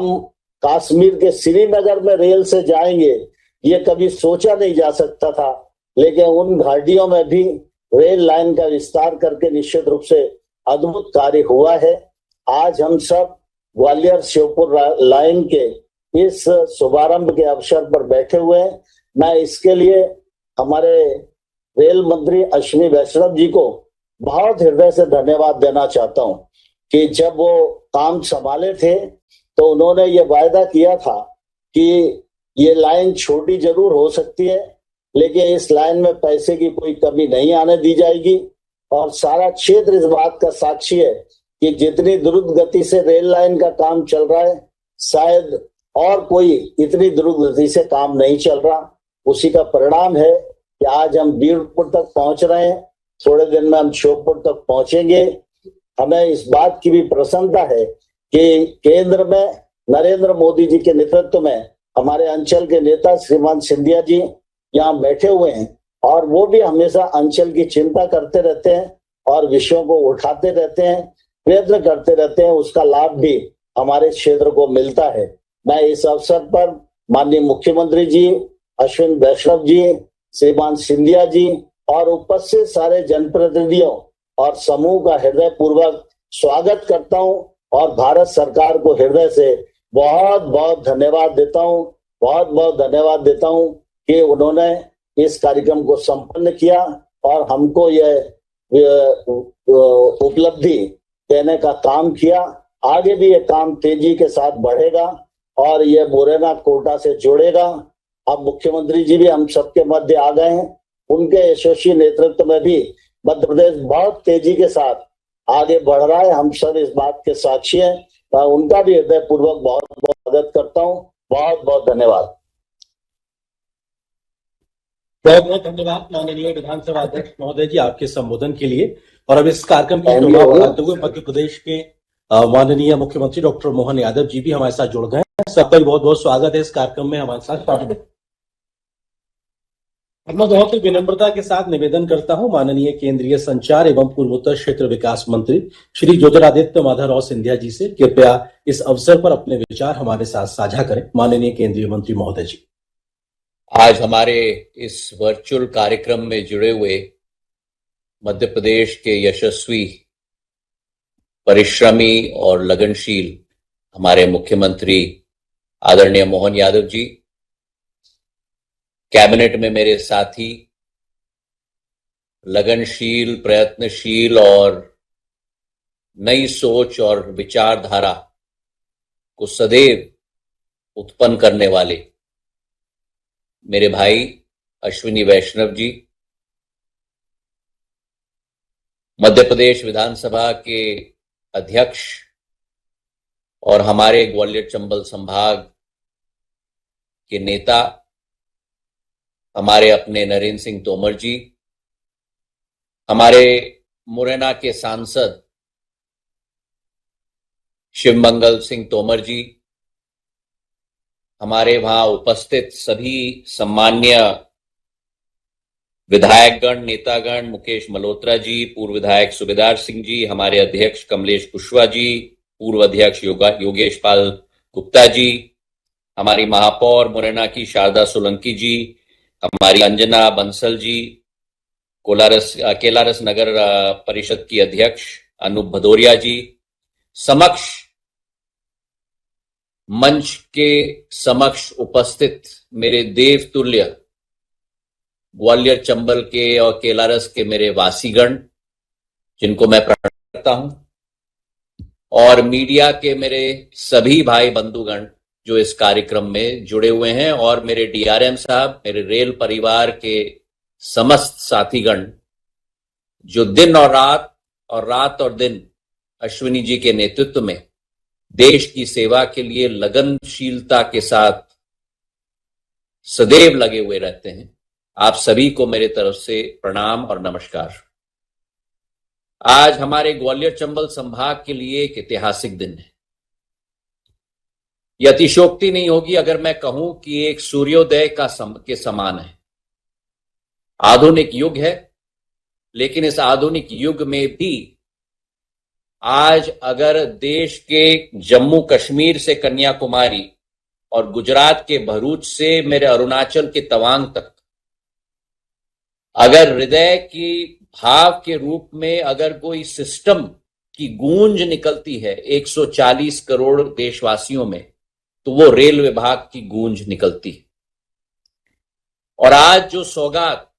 हम कश्मीर के श्रीनगर में रेल से जाएंगे, ये कभी सोचा नहीं जा सकता था। लेकिन उन घाटियों में भी रेल लाइन का विस्तार करके निश्चित रूप से अद्भुत कार्य हुआ है। आज हम सब ग्वालियर श्योपुर लाइन के इस शुभारंभ के अवसर पर बैठे हुए हैं। मैं इसके लिए हमारे रेल मंत्री अश्विनी वैष्णव जी को बहुत हृदय से धन्यवाद देना चाहता हूं कि जब वो काम संभाले थे तो उन्होंने ये वायदा किया था कि ये लाइन छोटी जरूर हो सकती है, लेकिन इस लाइन में पैसे की कोई कमी नहीं आने दी जाएगी। और सारा क्षेत्र इस बात का साक्षी है कि जितनी द्रुत गति से रेल लाइन का काम चल रहा है, शायद और कोई इतनी द्रुत गति से काम नहीं चल रहा। उसी का परिणाम है कि आज हम बीरपुर तक पहुंच रहे हैं, थोड़े दिन में हम श्योपुर तक पहुंचेंगे। हमें इस बात की भी प्रसन्नता है कि केंद्र में नरेंद्र मोदी जी के नेतृत्व में हमारे अंचल के नेता श्रीमान सिंधिया जी यहाँ बैठे हुए हैं और वो भी हमेशा अंचल की चिंता करते रहते हैं और विषयों को उठाते रहते हैं, प्रयत्न करते रहते हैं। उसका लाभ भी हमारे क्षेत्र को मिलता है। मैं इस अवसर पर माननीय मुख्यमंत्री जी, अश्विनी वैष्णव जी, श्रीमान सिंधिया जी और उपस्थित सारे जनप्रतिनिधियों और समूह का हृदय पूर्वक स्वागत करता हूं और भारत सरकार को हृदय से बहुत बहुत धन्यवाद देता हूं, बहुत बहुत धन्यवाद देता हूं कि उन्होंने इस कार्यक्रम को संपन्न किया और हमको यह उपलब्धि देने का काम किया। आगे भी ये काम तेजी के साथ बढ़ेगा और ये मुरैना कोटा से जुड़ेगा। अब मुख्यमंत्री जी भी हम सबके मध्य आ गए हैं, उनके यशस्वी नेतृत्व में भी मध्य प्रदेश बहुत तेजी के साथ आगे बढ़ रहा है। हम सब इस बात के साक्षी हैं। मैं उनका भी हृदय पूर्वक बहुत बहुत स्वागत करता हूँ। बहुत बहुत धन्यवाद। बहुत बहुत धन्यवाद माननीय विधानसभा अध्यक्ष महोदय जी आपके संबोधन के लिए। और अब इस कार्यक्रम की शोभा बढ़ाते हुए मध्य प्रदेश के माननीय मुख्यमंत्री डॉक्टर मोहन यादव जी भी हमारे साथ जुड़ गए हैं। सबका बहुत बहुत स्वागत है इस कार्यक्रम में हमारे साथ शामिल। अब मैं बहुत ही विनम्रता के साथ निवेदन करता हूं माननीय केंद्रीय संचार एवं पूर्वोत्तर क्षेत्र विकास मंत्री श्री ज्योतिरादित्य माधवराव सिंधिया जी से कृपया इस अवसर पर अपने विचार हमारे साथ साझा करें। माननीय केंद्रीय मंत्री महोदय जी। आज हमारे इस वर्चुअल कार्यक्रम में जुड़े हुए मध्य प्रदेश के यशस्वी, परिश्रमी और लगनशील हमारे मुख्यमंत्री आदरणीय मोहन यादव जी, कैबिनेट में मेरे साथी, लगनशील, प्रयत्नशील और नई सोच और विचारधारा को सदैव उत्पन्न करने वाले मेरे भाई अश्विनी वैष्णव जी, मध्य प्रदेश विधानसभा के अध्यक्ष और हमारे ग्वालियर चंबल संभाग के नेता हमारे अपने नरेंद्र सिंह तोमर जी, हमारे मुरैना के सांसद शिवमंगल सिंह तोमर जी, हमारे वहां उपस्थित सभी सम्मान्य विधायकगण, नेतागण, मुकेश मल्होत्रा जी, पूर्व विधायक सूबेदार सिंह जी, हमारे अध्यक्ष कमलेश कुशवाहा जी, पूर्व अध्यक्ष योगेश पाल गुप्ता जी, हमारी महापौर मुरैना की शारदा सोलंकी जी, हमारी अंजना बंसल जी, केलारस नगर परिषद की अध्यक्ष अनूप भदौरिया जी, समक्ष मंच के समक्ष उपस्थित मेरे देवतुल्य ग्वालियर चंबल के और केलारस के मेरे वासीगण जिनको मैं प्रणाम करता हूं, और मीडिया के मेरे सभी भाई बंधुगण जो इस कार्यक्रम में जुड़े हुए हैं, और मेरे डीआरएम साहब, मेरे रेल परिवार के समस्त साथीगण जो दिन और रात और दिन अश्विनी जी के नेतृत्व में देश की सेवा के लिए लगनशीलता के साथ सदैव लगे हुए रहते हैं। आप सभी को मेरे तरफ से प्रणाम और नमस्कार। आज हमारे ग्वालियर चंबल संभाग के लिए एक ऐतिहासिक दिन है। यह अतिशयोक्ति नहीं होगी अगर मैं कहूं कि एक सूर्योदय के समान है। आधुनिक युग है, लेकिन इस आधुनिक युग में भी आज अगर देश के जम्मू कश्मीर से कन्याकुमारी और गुजरात के भरूच से मेरे अरुणाचल के तवांग तक अगर हृदय की भाव के रूप में अगर कोई सिस्टम की गूंज निकलती है 140 करोड़ देशवासियों में, तो वो रेल विभाग की गूंज निकलती है। और आज जो सौगात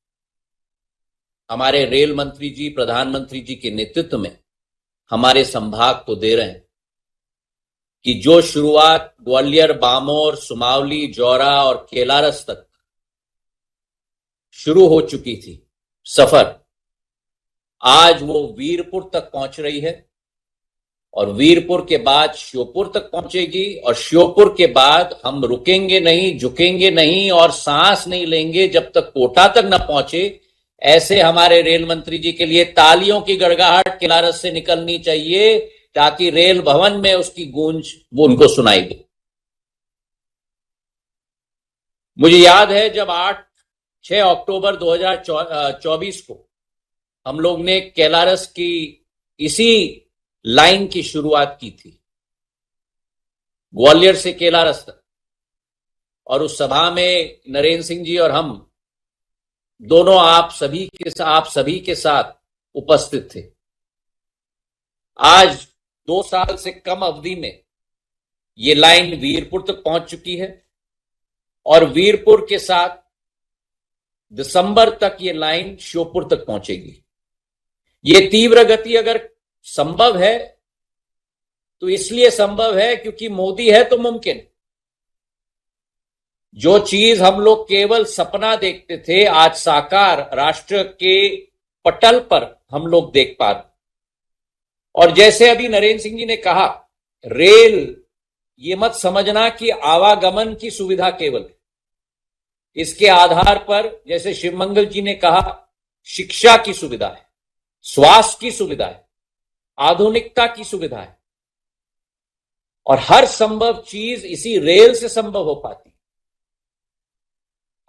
हमारे रेल मंत्री जी, प्रधानमंत्री जी के नेतृत्व में हमारे संभाग को दे रहे हैं कि जो शुरुआत ग्वालियर, बामोर, सुमावली, जौरा और केलारस तक शुरू हो चुकी थी सफर, आज वो वीरपुर तक पहुंच रही है और वीरपुर के बाद श्योपुर तक पहुंचेगी और श्योपुर के बाद हम रुकेंगे नहीं, झुकेंगे नहीं और सांस नहीं लेंगे जब तक कोटा तक न पहुंचे। ऐसे हमारे रेल मंत्री जी के लिए तालियों की गड़गड़ाहट केलारस से निकलनी चाहिए ताकि रेल भवन में उसकी गूंज वो उनको सुनाई दे। मुझे याद है जब 6 अक्टूबर 2024 को हम लोग ने केलारस की इसी लाइन की शुरुआत की थी, ग्वालियर से केलारस तक, और उस सभा में नरेंद्र सिंह जी और हम दोनों आप सभी के साथ उपस्थित थे। आज 2 साल से कम अवधि में ये लाइन वीरपुर तक पहुंच चुकी है और वीरपुर के साथ दिसंबर तक ये लाइन श्योपुर तक पहुंचेगी। ये तीव्र गति अगर संभव है तो इसलिए संभव है क्योंकि मोदी है तो मुमकिन। जो चीज हम लोग केवल सपना देखते थे आज साकार राष्ट्र के पटल पर हम लोग देख पा रहे। और जैसे अभी नरेंद्र सिंह जी ने कहा, रेल ये मत समझना कि आवागमन की सुविधा केवल, इसके आधार पर जैसे शिवमंगल जी ने कहा, शिक्षा की सुविधा है, स्वास्थ्य की सुविधा है, आधुनिकता की सुविधा है और हर संभव चीज इसी रेल से संभव हो पाती।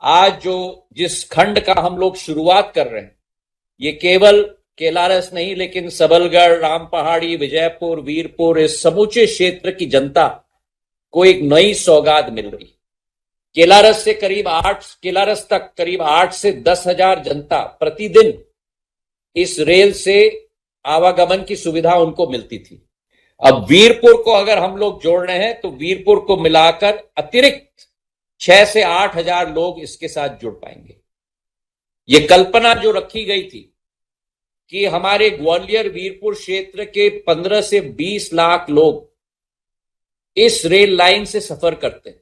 आज जिस खंड का हम लोग शुरुआत कर रहे हैं, ये केवल केलारस नहीं लेकिन सबलगढ़, रामपहाड़ी, विजयपुर, वीरपुर, इस समूचे क्षेत्र की जनता को एक नई सौगात मिल रही। केलारस तक करीब 8 से 10 हजार जनता प्रतिदिन इस रेल से आवागमन की सुविधा उनको मिलती थी। अब वीरपुर को अगर हम लोग जोड़ रहे हैं तो वीरपुर को मिलाकर अतिरिक्त 6 से 8 हजार लोग इसके साथ जुड़ पाएंगे। ये कल्पना जो रखी गई थी कि हमारे ग्वालियर वीरपुर क्षेत्र के 15 से 20 लाख लोग इस रेल लाइन से सफर करते हैं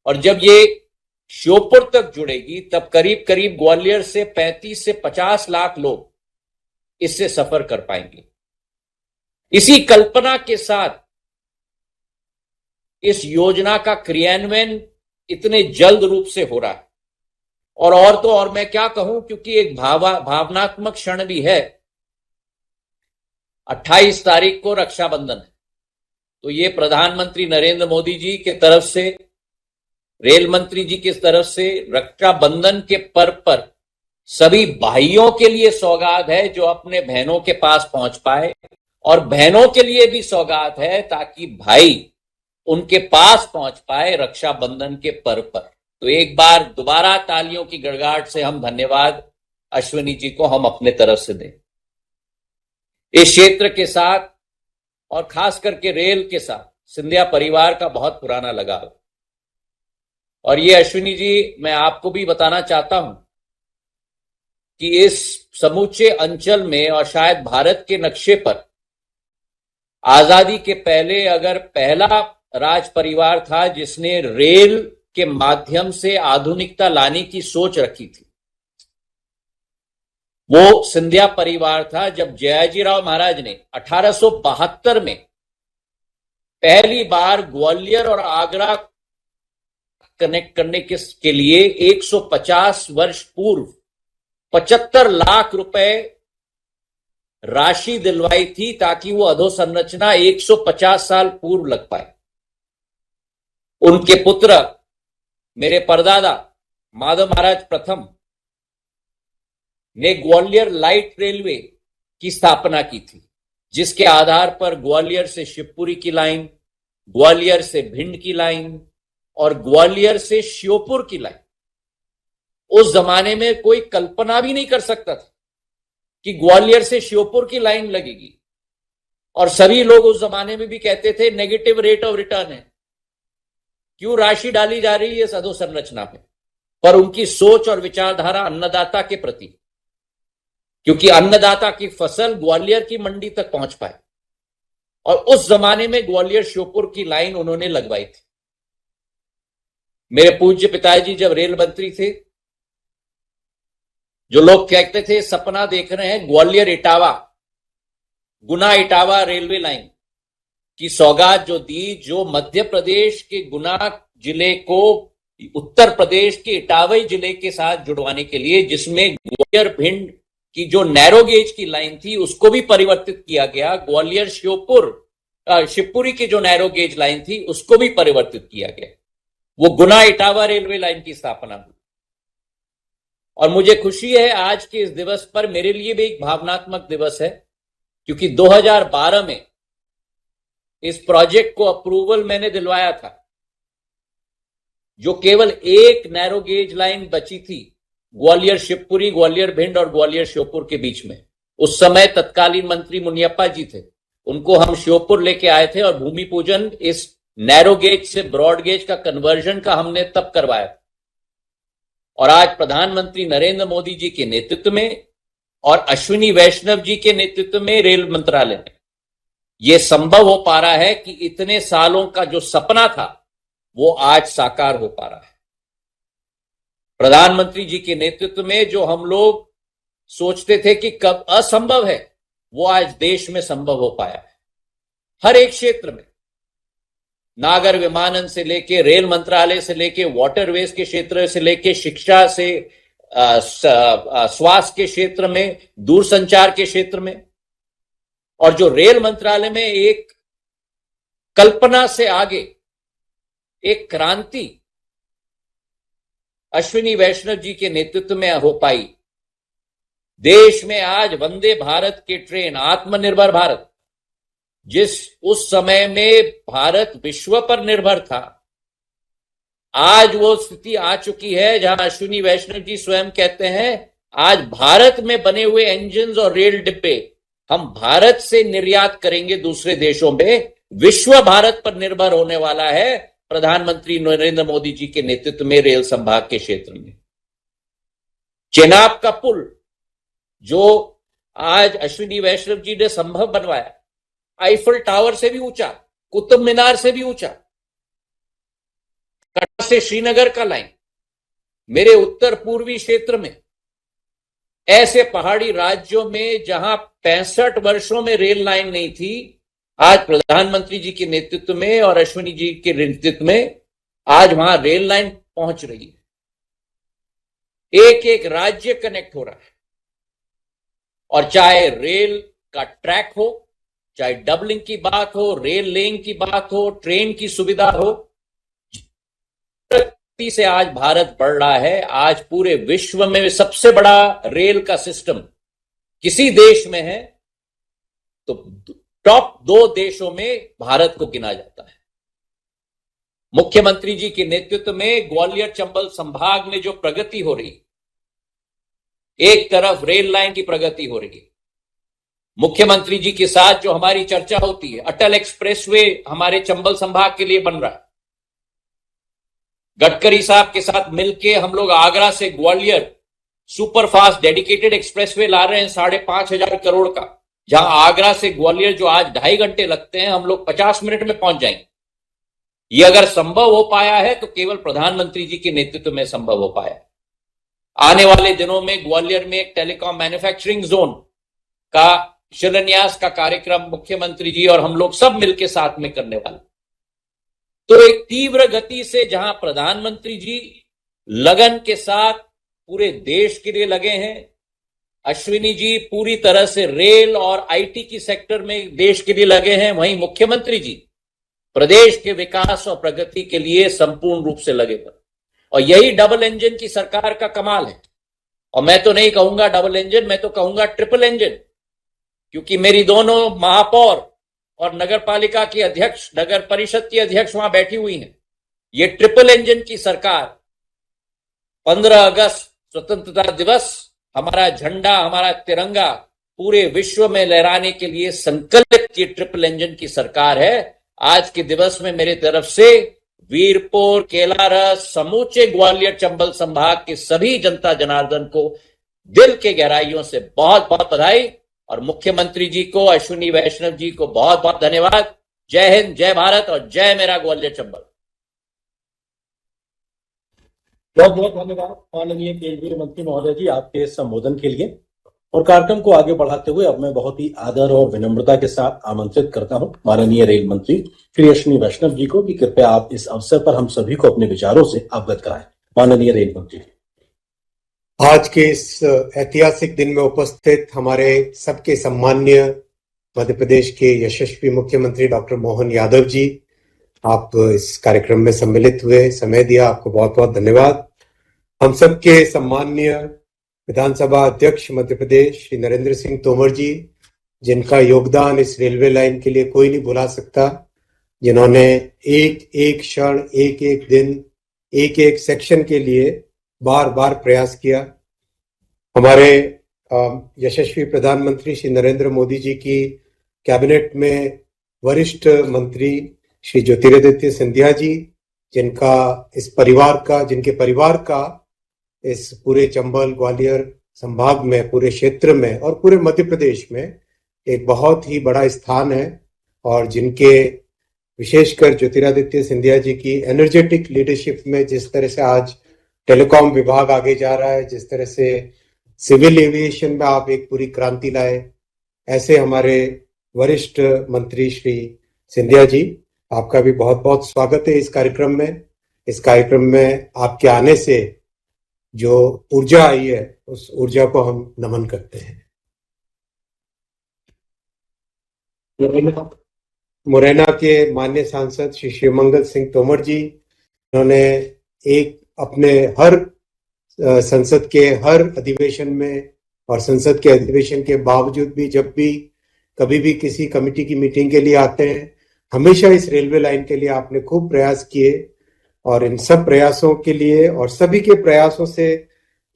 और जब ये श्योपुर तक जुड़ेगी तब करीब करीब ग्वालियर से 35 से 50 लाख लोग इससे सफर कर पाएंगे। इसी कल्पना के साथ इस योजना का क्रियान्वयन इतने जल्द रूप से हो रहा है और तो और मैं क्या कहूं, क्योंकि एक भावनात्मक क्षण भी है। 28 तारीख को रक्षाबंधन है, तो ये प्रधानमंत्री नरेंद्र मोदी जी के तरफ से, रेल मंत्री जी की तरफ से रक्षाबंधन के पर्व पर सभी भाइयों के लिए सौगात है जो अपने बहनों के पास पहुंच पाए और बहनों के लिए भी सौगात है ताकि भाई उनके पास पहुंच पाए रक्षाबंधन के पर्व पर। तो एक बार दोबारा तालियों की गड़गड़ाहट से हम धन्यवाद अश्विनी जी को हम अपने तरफ से दें। इस क्षेत्र के साथ और खास करके रेल के साथ सिंधिया परिवार का बहुत पुराना लगाव और ये अश्विनी जी मैं आपको भी बताना चाहता हूं कि इस समूचे अंचल में और शायद भारत के नक्शे पर आजादी के पहले अगर पहला राज परिवार था जिसने रेल के माध्यम से आधुनिकता लाने की सोच रखी थी, वो सिंधिया परिवार था। जब जयाजीराव महाराज ने 1872 में पहली बार ग्वालियर और आगरा कनेक्ट करने के लिए 150 वर्ष पूर्व 75 लाख रुपए राशि दिलवाई थी ताकि वो अधोसंरचना 150 साल पूर्व लग पाए। उनके पुत्र मेरे परदादा माधव महाराज प्रथम ने ग्वालियर लाइट रेलवे की स्थापना की थी जिसके आधार पर ग्वालियर से शिवपुरी की लाइन, ग्वालियर से भिंड की लाइन और ग्वालियर से श्योपुर की लाइन, उस जमाने में कोई कल्पना भी नहीं कर सकता था कि ग्वालियर से श्योपुर की लाइन लगेगी। और सभी लोग उस जमाने में भी कहते थे नेगेटिव रेट ऑफ रिटर्न है, क्यों राशि डाली जा रही है इस अधोसंरचना पे। पर उनकी सोच और विचारधारा अन्नदाता के प्रति, क्योंकि अन्नदाता की फसल ग्वालियर की मंडी तक पहुंच पाए, और उस जमाने में ग्वालियर श्योपुर की लाइन उन्होंने लगवाई थी। मेरे पूज्य पिताजी जब रेल मंत्री थे, जो लोग कहते थे सपना देख रहे हैं ग्वालियर इटावा, गुना इटावा रेलवे लाइन की सौगात जो दी, जो मध्य प्रदेश के गुना जिले को उत्तर प्रदेश के इटावा जिले के साथ जुड़वाने के लिए, जिसमें ग्वालियर भिंड की जो नैरो गेज की लाइन थी उसको भी परिवर्तित किया गया, ग्वालियर शिवपुरी की जो नैरो गेज लाइन थी उसको भी परिवर्तित किया गया। वो गुना इटावा रेलवे लाइन की स्थापना हुई। और मुझे खुशी है आज के इस दिवस पर, मेरे लिए भी एक भावनात्मक दिवस है, क्योंकि 2012 में इस प्रोजेक्ट को अप्रूवल मैंने दिलवाया था, जो केवल एक नैरो गेज लाइन बची थी ग्वालियर शिवपुरी, ग्वालियर भिंड और ग्वालियर श्योपुर के बीच में। उस समय तत्कालीन मंत्री मुनियप्पा जी थे, उनको हम श्योपुर लेके आए थे और भूमि पूजन इस नैरो गेज से ब्रॉड गेज का कन्वर्जन का हमने तब करवाया था। और आज प्रधानमंत्री नरेंद्र मोदी जी के नेतृत्व में और अश्विनी वैष्णव जी के नेतृत्व में रेल मंत्रालय में यह संभव हो पा रहा है कि इतने सालों का जो सपना था वो आज साकार हो पा रहा है। प्रधानमंत्री जी के नेतृत्व में जो हम लोग सोचते थे कि कब असंभव है, वो आज देश में संभव हो पाया है। हर एक क्षेत्र में, नागर विमानन से लेके रेल मंत्रालय से लेके वाटरवेज के क्षेत्र से लेके शिक्षा से स्वास्थ्य के क्षेत्र में, दूरसंचार के क्षेत्र में, और जो रेल मंत्रालय में एक कल्पना से आगे एक क्रांति अश्विनी वैष्णव जी के नेतृत्व में हो पाई। देश में आज वंदे भारत के ट्रेन, आत्मनिर्भर भारत, जिस उस समय में भारत विश्व पर निर्भर था, आज वो स्थिति आ चुकी है जहां अश्विनी वैष्णव जी स्वयं कहते हैं आज भारत में बने हुए इंजन और रेल डिब्बे हम भारत से निर्यात करेंगे दूसरे देशों में। विश्व भारत पर निर्भर होने वाला है प्रधानमंत्री नरेंद्र मोदी जी के नेतृत्व में रेल संभाग के क्षेत्र में। चेनाब का पुल जो आज अश्विनी वैष्णव जी ने संभव बनवाया, आईफल टावर से भी ऊंचा, कुतुब मीनार से भी ऊंचा, कटरा से श्रीनगर का लाइन, मेरे उत्तर पूर्वी क्षेत्र में, ऐसे पहाड़ी राज्यों में जहां 65 वर्षों में रेल लाइन नहीं थी, आज प्रधानमंत्री जी के नेतृत्व में और अश्विनी जी के नेतृत्व में आज वहां रेल लाइन पहुंच रही है। एक एक राज्य कनेक्ट हो रहा है, और चाहे रेल का ट्रैक हो, चाहे डबलिंग की बात हो, रेल लेन की बात हो, ट्रेन की सुविधा हो, प्रगति से आज भारत बढ़ रहा है। आज पूरे विश्व में सबसे बड़ा रेल का सिस्टम किसी देश में है तो टॉप 2 देशों में भारत को गिना जाता है। मुख्यमंत्री जी के नेतृत्व में ग्वालियर चंबल संभाग में जो प्रगति हो रही, एक तरफ रेल लाइन की प्रगति हो रही है, मुख्यमंत्री जी के साथ जो हमारी चर्चा होती है, अटल एक्सप्रेसवे हमारे चंबल संभाग के लिए बन रहा है। गडकरी साहब के साथ मिलके हम लोग आगरा से ग्वालियर सुपरफास्ट डेडिकेटेड एक्सप्रेसवे ला रहे हैं 5,500 करोड़ का, जहां आगरा से ग्वालियर जो आज 2.5 घंटे लगते हैं, हम लोग 50 मिनट में पहुंच जाएंगे। ये अगर संभव हो पाया है तो केवल प्रधानमंत्री जी के नेतृत्व में संभव हो पाया है। आने वाले दिनों में ग्वालियर में एक टेलीकॉम मैन्युफैक्चरिंग जोन का शिलान्यास का कार्यक्रम मुख्यमंत्री जी और हम लोग सब मिलकर साथ में करने वाले। तो एक तीव्र गति से जहां प्रधानमंत्री जी लगन के साथ पूरे देश के लिए लगे हैं, अश्विनी जी पूरी तरह से रेल और आईटी की सेक्टर में देश के लिए लगे हैं, वहीं मुख्यमंत्री जी प्रदेश के विकास और प्रगति के लिए संपूर्ण रूप से लगे हुए। और यही डबल इंजन की सरकार का कमाल है। और मैं तो नहीं कहूंगा डबल इंजन, मैं तो कहूंगा ट्रिपल इंजन। क्योंकि मेरी दोनों महापौर और नगर पालिका की अध्यक्ष, नगर परिषद की अध्यक्ष वहां बैठी हुई हैं। ये ट्रिपल इंजन की सरकार 15 अगस्त स्वतंत्रता दिवस हमारा झंडा, हमारा तिरंगा पूरे विश्व में लहराने के लिए संकल्पित ये ट्रिपल इंजन की सरकार है। आज के दिवस में मेरे तरफ से वीरपुर, केलारस, समूचे ग्वालियर चंबल संभाग के सभी जनता जनार्दन को दिल के गहराइयों से बहुत बहुत बधाई और मुख्यमंत्री जी को, अश्विनी वैष्णव जी को बहुत बहुत धन्यवाद। जय हिंद, जय भारत और जय मेरा ग्वालियर चंबल। बहुत बहुत धन्यवाद माननीय केंद्रीय मंत्री महोदय जी आपके संबोधन के लिए। और कार्यक्रम को आगे बढ़ाते हुए अब मैं बहुत ही आदर और विनम्रता के साथ आमंत्रित करता हूं माननीय रेल मंत्री श्री अश्विनी वैष्णव जी को कि कृपया आप इस अवसर पर हम सभी को अपने विचारों से अवगत कराएं। माननीय रेल मंत्री जी। आज के इस ऐतिहासिक दिन में उपस्थित हमारे सबके सम्माननीय मध्य प्रदेश के यशस्वी मुख्यमंत्री डॉक्टर मोहन यादव जी, आप इस कार्यक्रम में सम्मिलित हुए, समय दिया, आपको बहुत बहुत धन्यवाद। हम सबके सम्माननीय विधानसभा अध्यक्ष मध्य प्रदेश श्री नरेंद्र सिंह तोमर जी, जिनका योगदान इस रेलवे लाइन के लिए कोई नहीं भुला सकता, जिन्होंने एक एक क्षण, एक एक दिन, एक एक सेक्शन के लिए बार बार प्रयास किया। हमारे यशस्वी प्रधानमंत्री श्री नरेंद्र मोदी जी की कैबिनेट में वरिष्ठ मंत्री श्री ज्योतिरादित्य सिंधिया जी, जिनके परिवार का इस पूरे चंबल ग्वालियर संभाग में, पूरे क्षेत्र में और पूरे मध्य प्रदेश में एक बहुत ही बड़ा स्थान है, और जिनके विशेषकर ज्योतिरादित्य सिंधिया जी की एनर्जेटिक लीडरशिप में जिस तरह से आज टेलीकॉम विभाग आगे जा रहा है, जिस तरह से सिविल एविएशन में आप एक पूरी क्रांति लाए, ऐसे हमारे वरिष्ठ मंत्री श्री सिंधिया जी, आपका भी बहुत बहुत स्वागत है इस कार्यक्रम में। इस कार्यक्रम में आपके आने से जो ऊर्जा आई है, उस ऊर्जा को हम नमन करते हैं। मुरैना के माननीय सांसद श्री शिवमंगल सिंह तोमर जी, उन्होंने एक अपने हर संसद के हर अधिवेशन में और संसद के अधिवेशन के बावजूद भी जब भी कभी भी किसी कमेटी की मीटिंग के लिए आते हैं, हमेशा इस रेलवे लाइन के लिए आपने खूब प्रयास किए। और इन सब प्रयासों के लिए और सभी के प्रयासों से,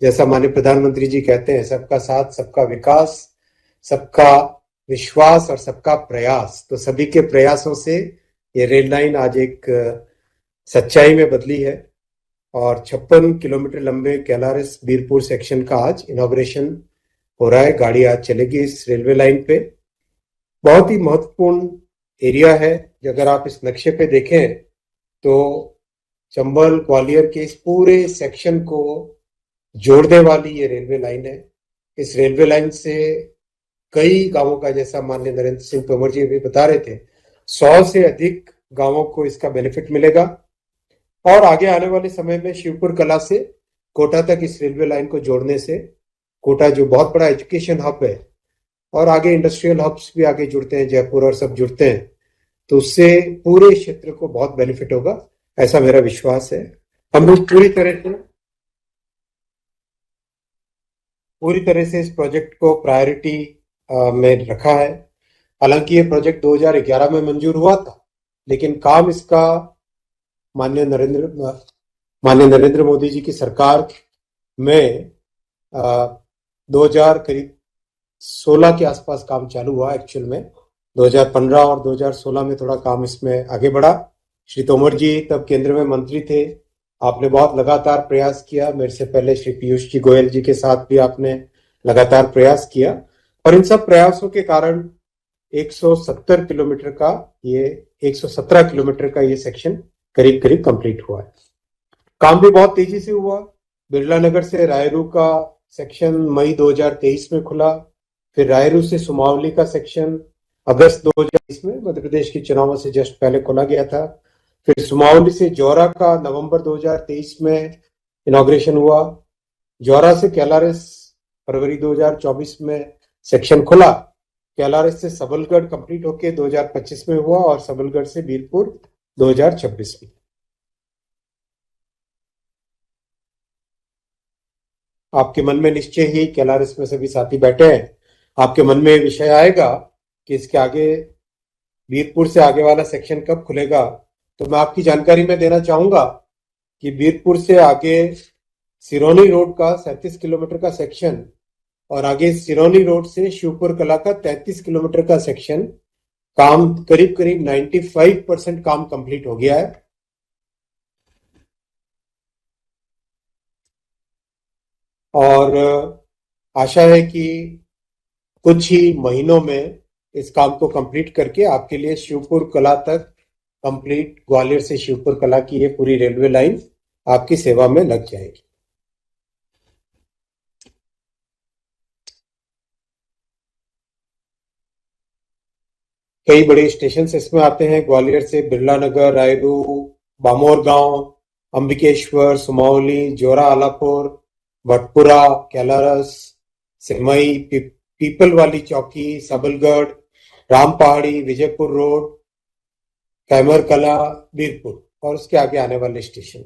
जैसा माननीय प्रधानमंत्री जी कहते हैं, सबका साथ, सबका विकास, सबका विश्वास और सबका प्रयास, तो सभी के प्रयासों से ये रेल लाइन आज एक सच्चाई में बदली है। और 56 किलोमीटर लंबे केलारस बीरपुर सेक्शन का आज इनॉग्रेशन हो रहा है। गाड़ी आज चलेगी इस रेलवे लाइन पे। बहुत ही महत्वपूर्ण एरिया है। अगर आप इस नक्शे पे देखें तो चंबल ग्वालियर के इस पूरे सेक्शन को जोड़ने वाली ये रेलवे लाइन है। इस रेलवे लाइन से कई गांवों का, जैसा माननीय नरेंद्र सिंह तोमर जी भी बता रहे थे, 100 से अधिक गांवों को इसका बेनिफिट मिलेगा। और आगे आने वाले समय में शिवपुर कला से कोटा तक इस रेलवे लाइन को जोड़ने से, कोटा जो बहुत बड़ा एजुकेशन हब है और आगे इंडस्ट्रियल हब्स भी आगे जुड़ते हैं, जयपुर और सब जुड़ते हैं, तो उससे पूरे क्षेत्र को बहुत बेनिफिट होगा, ऐसा मेरा विश्वास है। हम लोग पूरी तरह से इस प्रोजेक्ट को प्रायोरिटी में रखा है। हालांकि ये प्रोजेक्ट 2011 में मंजूर हुआ था, लेकिन काम इसका माननीय नरेंद्र मोदी जी की सरकार में 2016 के आसपास काम चालू हुआ। एक्चुअल में 2015 और 2016 में थोड़ा काम इसमें आगे बढ़ा। श्री तोमर जी तब केंद्र में मंत्री थे, आपने बहुत लगातार प्रयास किया। मेरे से पहले श्री पीयूष जी गोयल जी के साथ भी आपने लगातार प्रयास किया, और इन सब प्रयासों के कारण 117 किलोमीटर का ये सेक्शन करीब करीब कंप्लीट हुआ है। काम भी बहुत तेजी से हुआ। बिरला नगर से रायरू का सेक्शन मई 2023 में खुला, फिर रायरू से सुमावली का सेक्शन अगस्त 2023 में, मध्य प्रदेश के चुनावों से जस्ट पहले खोला गया था। फिर सुमावली से जौरा का नवंबर 2023 में इनॉग्रेशन हुआ। जौरा से केलारस फरवरी 2024 में सेक्शन खुला। केलारस से सबलगढ़ कंप्लीट होके 2025 में हुआ और सबलगढ़ से बीरपुर 2026 में। आपके मन में निश्चय ही केलारस में सभी साथी बैठे हैं, आपके मन में विषय आएगा कि इसके आगे वीरपुर से आगे वाला सेक्शन कब खुलेगा, तो मैं आपकी जानकारी में देना चाहूंगा कि वीरपुर से आगे सिरोनी रोड का 37 किलोमीटर का सेक्शन और आगे सिरोनी रोड से शिवपुर कला का 33 किलोमीटर का सेक्शन काम करीब करीब 95% काम कंप्लीट हो गया है। और आशा है कि कुछ ही महीनों में इस काम को कंप्लीट करके आपके लिए शिवपुर कला तक कंप्लीट, ग्वालियर से शिवपुर कला की ये पूरी रेलवे लाइन आपकी सेवा में लग जाएगी। कई बड़े स्टेशन इसमें आते हैं, ग्वालियर से बिरला नगर, रायडू, बामोर गांव, अंबिकेश्वर, सुमावली, जोरा आलापुर, भटपुरा, कैलारस, सिमई, पीपल वाली चौकी, सबलगढ़, रामपहाड़ी, विजयपुर रोड, कैमर कला, वीरपुर और उसके आगे आने वाले स्टेशन।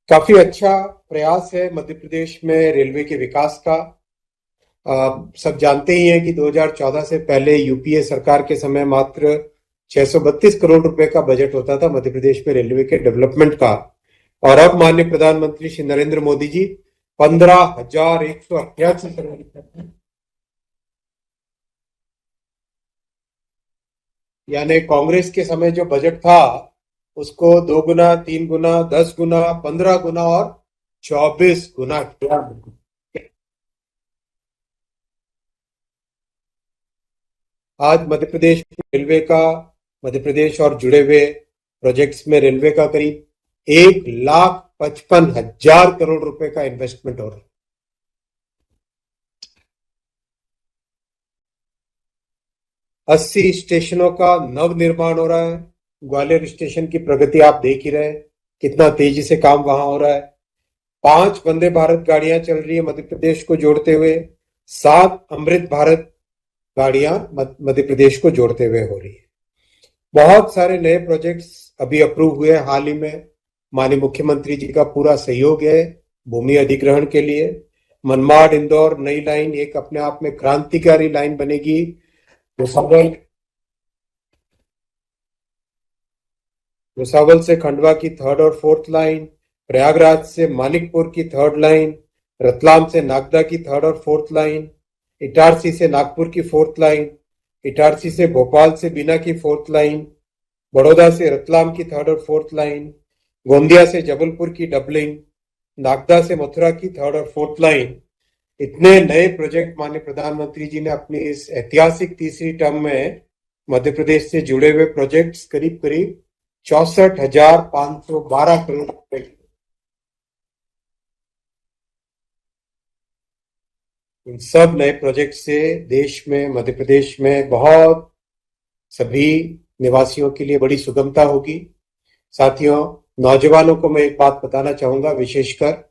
काफी अच्छा प्रयास है मध्य प्रदेश में रेलवे के विकास का। सब जानते ही हैं कि 2014 से पहले यूपीए सरकार के समय मात्र 632 करोड़ रुपए का बजट होता था मध्य प्रदेश में रेलवे के डेवलपमेंट का, और अब माननीय प्रधानमंत्री श्री नरेंद्र मोदी जी 15,188 करोड़, यानी कांग्रेस के समय जो बजट था उसको 2 गुना, 3 गुना, 10 गुना, 15 गुना और 24 गुना किया। आज मध्य प्रदेश रेलवे का, मध्य प्रदेश और जुड़े हुए प्रोजेक्ट्स में रेलवे का करीब 1,55,000 करोड़ रुपए का इन्वेस्टमेंट हो रहा है। अस्सी स्टेशनों का नव निर्माण हो रहा है। ग्वालियर स्टेशन की प्रगति आप देख ही रहे हैं, कितना तेजी से काम वहां हो रहा है। 5 वंदे भारत गाड़ियां चल रही है मध्य प्रदेश को जोड़ते हुए, 7 अमृत भारत गाड़ियां मध्य प्रदेश को जोड़ते हुए हो रही है। बहुत सारे नए प्रोजेक्ट्स अभी अप्रूव हुए हाल ही में। माननीय मुख्यमंत्री जी का पूरा सहयोग है भूमि अधिग्रहण के लिए। मनमाड इंदौर नई लाइन एक अपने आप में क्रांतिकारी लाइन बनेगी। भुसावल से खंडवा की 3rd और 4th लाइन, प्रयागराज से मानिकपुर की 3rd लाइन, रतलाम से नागदा की 3rd और 4th लाइन, इटारसी से नागपुर की 4th लाइन, इटारसी से भोपाल से बीना की 4th लाइन, बड़ौदा से रतलाम की 3rd और 4th लाइन, गोंदिया से जबलपुर की डबलिंग, नागदा से मथुरा की 3rd और 4th लाइन। इतने नए प्रोजेक्ट माननीय प्रधानमंत्री जी ने अपनी इस ऐतिहासिक तीसरी टर्म में मध्य प्रदेश से जुड़े हुए प्रोजेक्ट्स करीब करीब 64,512 करोड़ रुपए। इन सब नए प्रोजेक्ट से देश में, मध्य प्रदेश में बहुत सभी निवासियों के लिए बड़ी सुगमता होगी। साथियों, नौजवानों को मैं एक बात बताना चाहूंगा, विशेषकर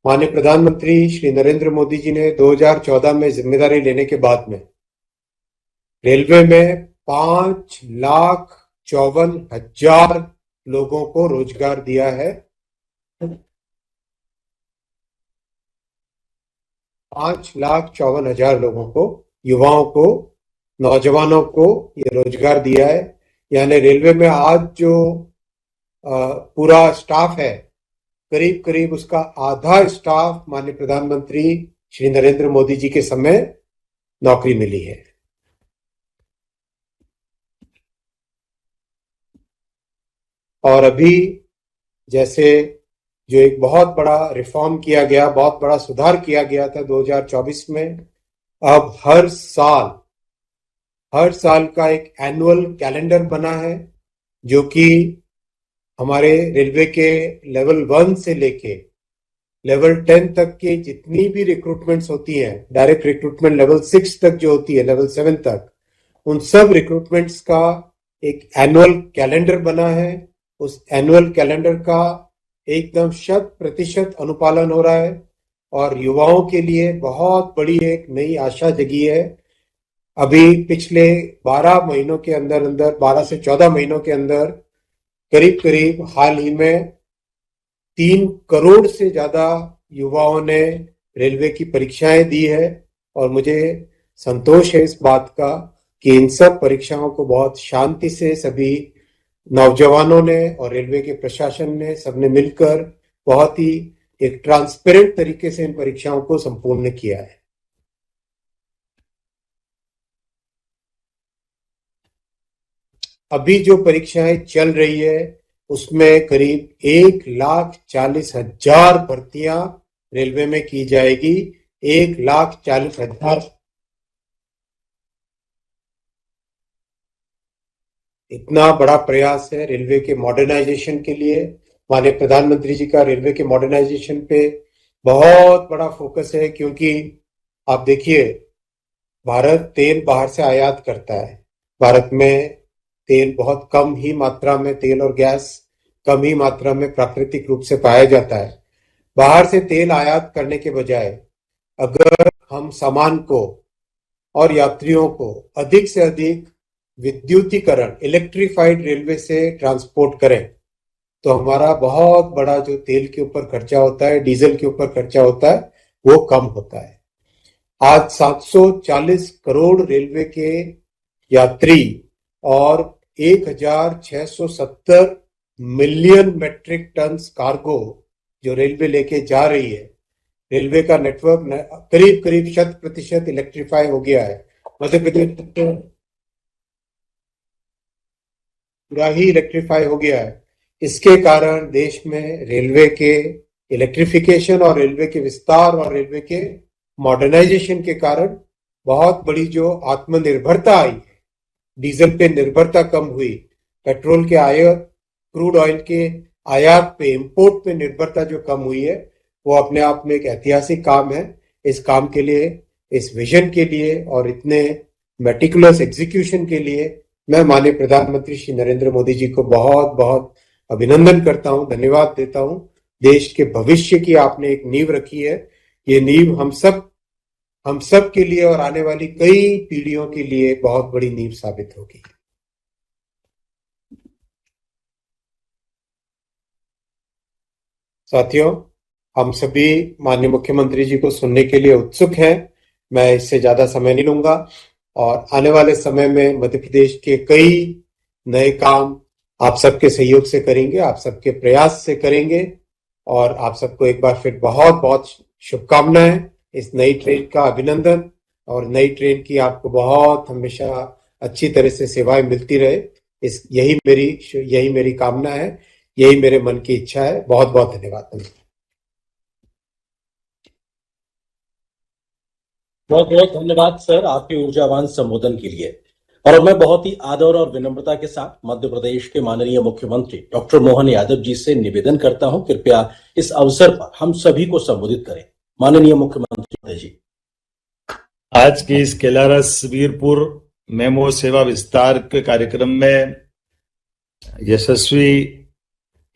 माननीय प्रधानमंत्री श्री नरेंद्र मोदी जी ने 2014 में जिम्मेदारी लेने के बाद में रेलवे में 5,54,000 लोगों को रोजगार दिया है। 5,54,000 लोगों को, युवाओं को, नौजवानों को ये रोजगार दिया है। यानी रेलवे में आज जो पूरा स्टाफ है, करीब करीब उसका आधा स्टाफ माननीय प्रधानमंत्री श्री नरेंद्र मोदी जी के समय नौकरी मिली है। और अभी जैसे जो एक बहुत बड़ा रिफॉर्म किया गया, बहुत बड़ा सुधार किया गया था 2024 में, अब हर साल का एक एनुअल कैलेंडर बना है, जो कि हमारे रेलवे के लेवल 1 से लेके लेवल 10 तक के जितनी भी रिक्रूटमेंट्स होती हैं, डायरेक्ट रिक्रूटमेंट लेवल 6 तक जो होती है, लेवल 7 तक, उन सब रिक्रूटमेंट्स का एक एनुअल कैलेंडर बना है। उस एनुअल कैलेंडर का एकदम 100% अनुपालन हो रहा है और युवाओं के लिए बहुत बड़ी एक नई आशा जगी है। अभी पिछले 12 महीनों के अंदर 12 से 14 महीनों के अंदर करीब करीब हाल ही में 3 करोड़ से ज्यादा युवाओं ने रेलवे की परीक्षाएं दी है और मुझे संतोष है इस बात का कि इन सब परीक्षाओं को बहुत शांति से सभी नौजवानों ने और रेलवे के प्रशासन ने सबने मिलकर बहुत ही एक ट्रांसपेरेंट तरीके से इन परीक्षाओं को संपूर्ण किया है। अभी जो परीक्षाएं चल रही है उसमें करीब 1,40,000 भर्तियां रेलवे में की जाएगी। 1,40,000 इतना बड़ा प्रयास है रेलवे के मॉडर्नाइजेशन के लिए। माननीय प्रधानमंत्री जी का रेलवे के मॉडर्नाइजेशन पे बहुत बड़ा फोकस है, क्योंकि आप देखिए भारत तेल बाहर से आयात करता है। भारत में तेल बहुत कम ही मात्रा में, तेल और गैस कम ही मात्रा में प्राकृतिक रूप से पाया जाता है। बाहर से तेल आयात करने के बजाय अगर हम सामान को और यात्रियों को अधिक से अधिक विद्युतीकरण, इलेक्ट्रिफाइड रेलवे से ट्रांसपोर्ट करें तो हमारा बहुत बड़ा जो तेल के ऊपर खर्चा होता है, डीजल के ऊपर खर्चा होता है, वो कम होता है। आज 740 करोड़ रेलवे के यात्री और 1,670 मिलियन मैट्रिक टन कार्गो जो रेलवे लेके जा रही है। रेलवे का नेटवर्क करीब करीब 100% इलेक्ट्रीफाई हो गया है। मध्य प्रदेश पूरा ही इलेक्ट्रीफाई हो गया है। इसके कारण देश में रेलवे के इलेक्ट्रिफिकेशन और रेलवे के विस्तार और रेलवे के मॉडर्नाइजेशन के कारण बहुत बड़ी जो आत्मनिर्भरता आई है, डीजल पे निर्भरता कम हुई, पेट्रोल के आयात, क्रूड ऑयल के आयात पे, इंपोर्ट पे निर्भरता जो कम हुई है, वो अपने आप में एक ऐतिहासिक काम है। इस काम के लिए, इस विजन के लिए और इतने मेटिकुलस एग्जीक्यूशन के लिए मैं माननीय प्रधानमंत्री श्री नरेंद्र मोदी जी को बहुत बहुत अभिनंदन करता हूं, धन्यवाद देता हूं। देश के भविष्य की आपने एक नींव रखी है। ये नींव हम सब के लिए और आने वाली कई पीढ़ियों के लिए बहुत बड़ी नींव साबित होगी। साथियों, हम सभी माननीय मुख्यमंत्री जी को सुनने के लिए उत्सुक हैं। मैं इससे ज्यादा समय नहीं लूंगा और आने वाले समय में मध्य प्रदेश के कई नए काम आप सबके सहयोग से करेंगे, आप सबके प्रयास से करेंगे और आप सबको एक बार फिर बहुत बहुत शुभकामनाएं। इस नई ट्रेन का अभिनंदन और नई ट्रेन की आपको बहुत हमेशा अच्छी तरह से सेवाएं मिलती रहे, यही मेरी कामना है, यही मेरे मन की इच्छा है। बहुत बहुत धन्यवाद। बहुत बहुत धन्यवाद सर आपके ऊर्जावान संबोधन के लिए। और मैं बहुत ही आदर और विनम्रता के साथ मध्य प्रदेश के माननीय मुख्यमंत्री डॉक्टर मोहन यादव जी से निवेदन करता हूं, कृपया इस अवसर पर हम सभी को संबोधित करें। माननीय मुख्यमंत्री जी, आज की इस केलारस वीरपुर मेमो सेवा विस्तार के कार्यक्रम में यशस्वी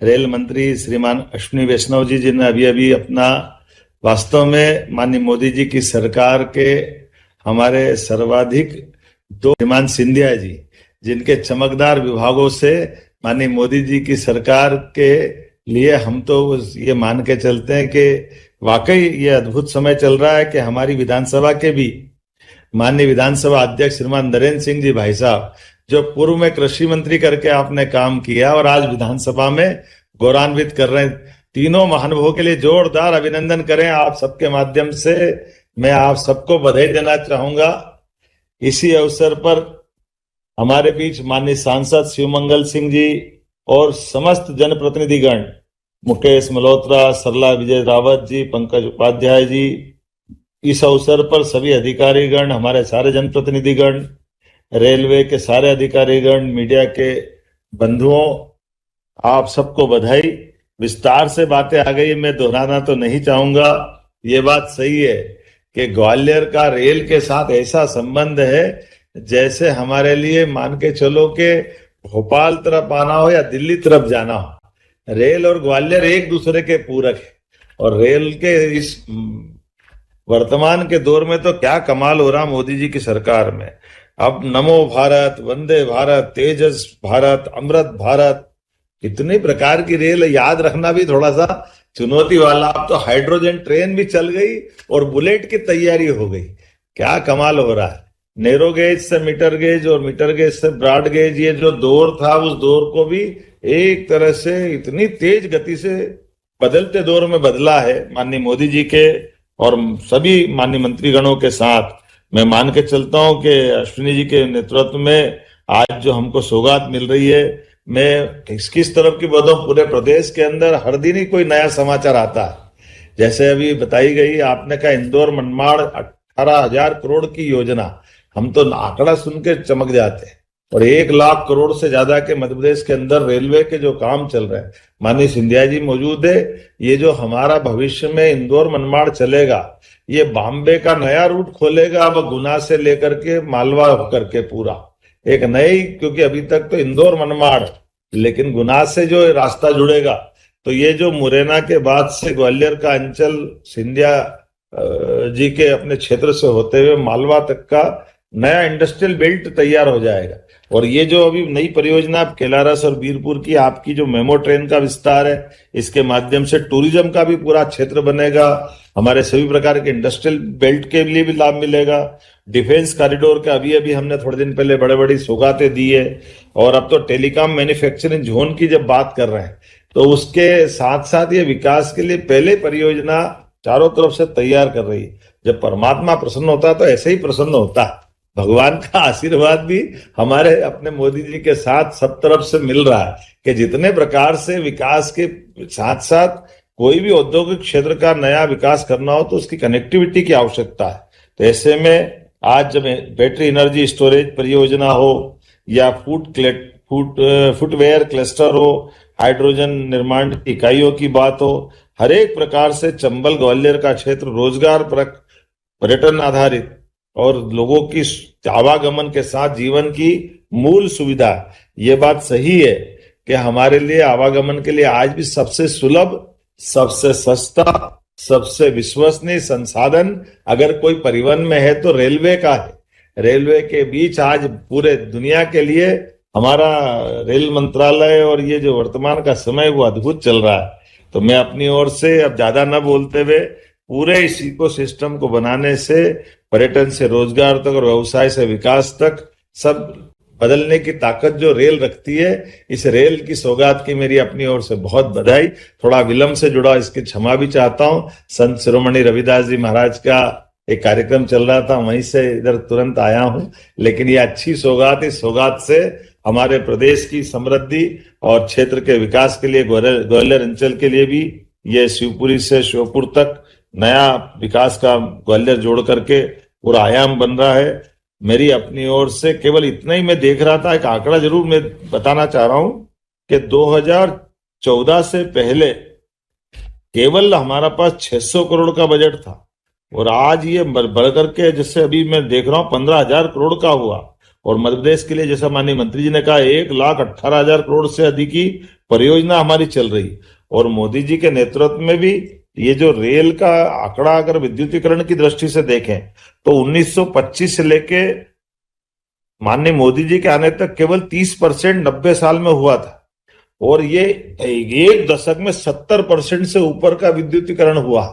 रेल मंत्री श्रीमान अश्विनी वैष्णव जी, जिन्हें अभी अपना वास्तव में माननीय मोदी जी की सरकार के हमारे सर्वाधिक दो, श्रीमान सिंधिया जी, जिनके चमकदार विभागों से माननीय मोदी जी की सरकार के लिए हम तो ये मान के चलते हैं कि वाकई ये अद्भुत समय चल रहा है कि हमारी विधानसभा के भी माननीय विधानसभा अध्यक्ष श्रीमान नरेंद्र सिंह जी भाई साहब, जो पूर्व में कृषि मंत्री करके आपने काम किया और आज विधानसभा में गौरवान्वित कर रहे हैं, तीनों महानुभावों के लिए जोरदार अभिनंदन करें। आप सबके माध्यम से मैं आप सबको बधाई देना चाहूंगा। इसी अवसर पर हमारे बीच माननीय सांसद शिवमंगल सिंह जी और समस्त जनप्रतिनिधिगण, मुकेश मल्होत्रा, सरला विजय रावत जी, पंकज उपाध्याय जी, इस अवसर पर सभी अधिकारीगण, हमारे सारे जनप्रतिनिधिगण, रेलवे के सारे अधिकारीगण, मीडिया के बंधुओं, आप सबको बधाई। विस्तार से बातें आ गई, मैं दोहराना तो नहीं चाहूंगा। ये बात सही है कि ग्वालियर का रेल के साथ ऐसा संबंध है जैसे हमारे लिए मान के चलो कि भोपाल तरफ आना हो या दिल्ली तरफ जाना हो। रेल और ग्वालियर एक दूसरे के पूरक है और रेल के इस वर्तमान के दौर में तो क्या कमाल हो रहा मोदी जी की सरकार में। अब नमो भारत, वंदे भारत, तेजस भारत, अमृत भारत, इतने प्रकार की रेल याद रखना भी थोड़ा सा चुनौती वाला। अब तो हाइड्रोजन ट्रेन भी चल गई और बुलेट की तैयारी हो गई। क्या कमाल हो रहा है। नैरो गेज से मीटर गेज और मीटर गेज से ब्रॉड गेज, ये जो दौर था उस दौर को भी एक तरह से इतनी तेज गति से बदलते दौर में बदला है माननीय मोदी जी के और सभी माननीय मंत्रीगणों के साथ। मैं मान के चलता हूं कि अश्विनी जी के नेतृत्व में आज जो हमको सौगात मिल रही है, मैं किस तरफ की बताऊं, पूरे प्रदेश के अंदर हर दिन ही कोई नया समाचार आता है। जैसे अभी बताई गई, आपने कहा इंदौर मनमाड़ 18,000 करोड़ की योजना, हम तो आंकड़ा सुन के चमक जाते हैं। और 1 लाख करोड़ से ज्यादा के मध्य प्रदेश के अंदर रेलवे के जो काम चल रहे हैं, माननीय सिंधिया जी मौजूद है, ये जो हमारा भविष्य में इंदौर मनमाड़ चलेगा, ये बॉम्बे का नया रूट खोलेगा, अब गुना से लेकर के मालवा होकर के पूरा एक नई, क्योंकि अभी तक तो इंदौर मनमाड़, लेकिन गुना से जो रास्ता जुड़ेगा, तो ये जो मुरैना के बाद से ग्वालियर का अंचल सिंधिया जी के अपने क्षेत्र से होते हुए मालवा तक का नया इंडस्ट्रियल बेल्ट तैयार हो जाएगा। और ये जो अभी नई परियोजना केलारस और बीरपुर की, आपकी जो मेमो ट्रेन का विस्तार है, इसके माध्यम से टूरिज्म का भी पूरा क्षेत्र बनेगा, हमारे सभी प्रकार के इंडस्ट्रियल बेल्ट के लिए भी लाभ मिलेगा। डिफेंस कॉरिडोर का अभी अभी हमने थोड़े दिन पहले बड़े बड़ी सौगातें दी है। और अब तो टेलीकॉम मैन्युफैक्चरिंग जोन की जब बात कर रहे हैं, तो उसके साथ साथ ये विकास के लिए पहले परियोजना चारों तरफ से तैयार कर रही है। जब परमात्मा प्रसन्न होता है तो ऐसे ही प्रसन्न होता है। भगवान का आशीर्वाद भी हमारे अपने मोदी जी के साथ सब तरफ से मिल रहा है कि जितने प्रकार से विकास के साथ साथ कोई भी औद्योगिक क्षेत्र का नया विकास करना हो तो उसकी कनेक्टिविटी की आवश्यकता है। तो ऐसे में आज जब बैटरी एनर्जी स्टोरेज परियोजना हो या फुटवेयर क्लस्टर हो, हाइड्रोजन निर्माण इकाइयों की बात हो, हर एक प्रकार से चंबल ग्वालियर का क्षेत्र रोजगार परक, पर्यटन आधारित और लोगों की आवागमन के साथ जीवन की मूल सुविधा। ये बात सही है कि हमारे लिए आवागमन के लिए आज भी सबसे सुलभ, सबसे सस्ता, सबसे विश्वसनीय संसाधन अगर कोई परिवहन में है तो रेलवे का है। रेलवे के बीच आज पूरे दुनिया के लिए हमारा रेल मंत्रालय और ये जो वर्तमान का समय वो अद्भुत चल रहा है। तो मैं अपनी ओर से अब ज्यादा न बोलते हुए पूरे इस इकोसिस्टम को बनाने से, पर्यटन से रोजगार तक और व्यवसाय से विकास तक सब बदलने की ताकत जो रेल रखती है, इस रेल की सौगात की मेरी अपनी ओर से बहुत बधाई। थोड़ा विलंब से जुड़ा, इसकी क्षमा भी चाहता हूं। संत शिरोमणि रविदास जी महाराज का एक कार्यक्रम चल रहा था, वहीं से इधर तुरंत आया हूं। लेकिन ये अच्छी सौगात, इस सौगात से हमारे प्रदेश की समृद्धि और क्षेत्र के विकास के लिए, ग्वालियर अंचल के लिए भी, ये शिवपुरी से श्योपुर तक नया विकास का ग्वालियर जोड़ करके पूरा आयाम बन रहा है। मेरी अपनी ओर से केवल इतना ही मैं देख रहा था, एक आंकड़ा जरूर मैं बताना चाह रहा हूं कि 2014 से पहले केवल हमारा पास 600 करोड़ का बजट था, और आज ये बढ़ करके, जैसे अभी मैं देख रहा हूं, 15,000 करोड़ का हुआ। और मध्य प्रदेश के लिए, जैसा माननीय मंत्री जी ने कहा, 1,18,000 करोड़ से अधिक की परियोजना हमारी चल रही। और मोदी जी के नेतृत्व में भी ये जो रेल का आंकड़ा अगर विद्युतीकरण की दृष्टि से देखें तो 1925 से लेके माननीय मोदी जी के आने तक केवल 30% 90 साल में हुआ था, और ये एक दशक में 70% से ऊपर का विद्युतीकरण हुआ।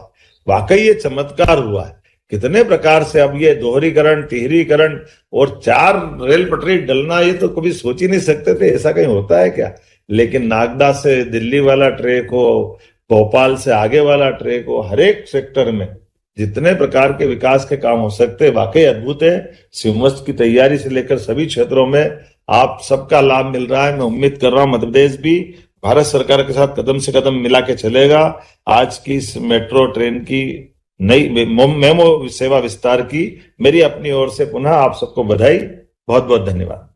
वाकई ये चमत्कार हुआ है। कितने प्रकार से अब ये दोहरीकरण, तिहरीकरण और 4 रेल पटरी डलना, ये तो कभी सोच ही नहीं सकते थे, ऐसा कहीं होता है क्या। लेकिन नागदा से दिल्ली वाला ट्रैक हो, भोपाल से आगे वाला ट्रैक हो, हर एक सेक्टर में जितने प्रकार के विकास के काम हो सकते हैं, वाकई अद्भुत है। शिवमस्त की तैयारी से लेकर सभी क्षेत्रों में आप सबका लाभ मिल रहा है। मैं उम्मीद कर रहा हूं मध्य प्रदेश भी भारत सरकार के साथ कदम से कदम मिला के चलेगा। आज की इस मेट्रो ट्रेन की नई मेमो सेवा विस्तार की मेरी अपनी ओर से पुनः आप सबको बधाई। बहुत बहुत धन्यवाद।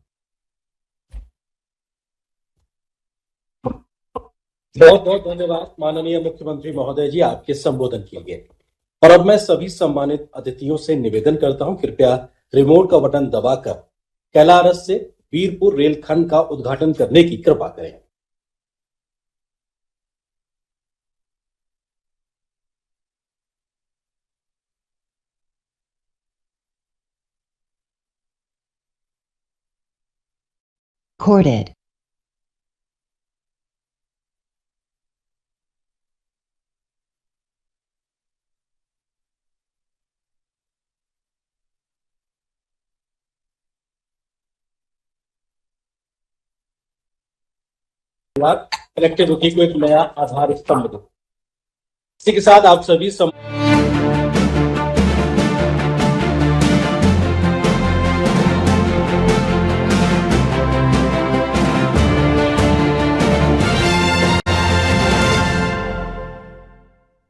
बहुत बहुत धन्यवाद माननीय मुख्यमंत्री महोदय जी, आपके संबोधन के लिए। और अब मैं सभी सम्मानित अतिथियों से निवेदन करता हूं, कृपया रिमोट का बटन दबाकर कैलारस से वीरपुर रेलखंड का उद्घाटन करने की कृपा करें। Recorded. कनेक्टिविटी को एक नया आधार स्तंभ दो। इसी के साथ आप सभी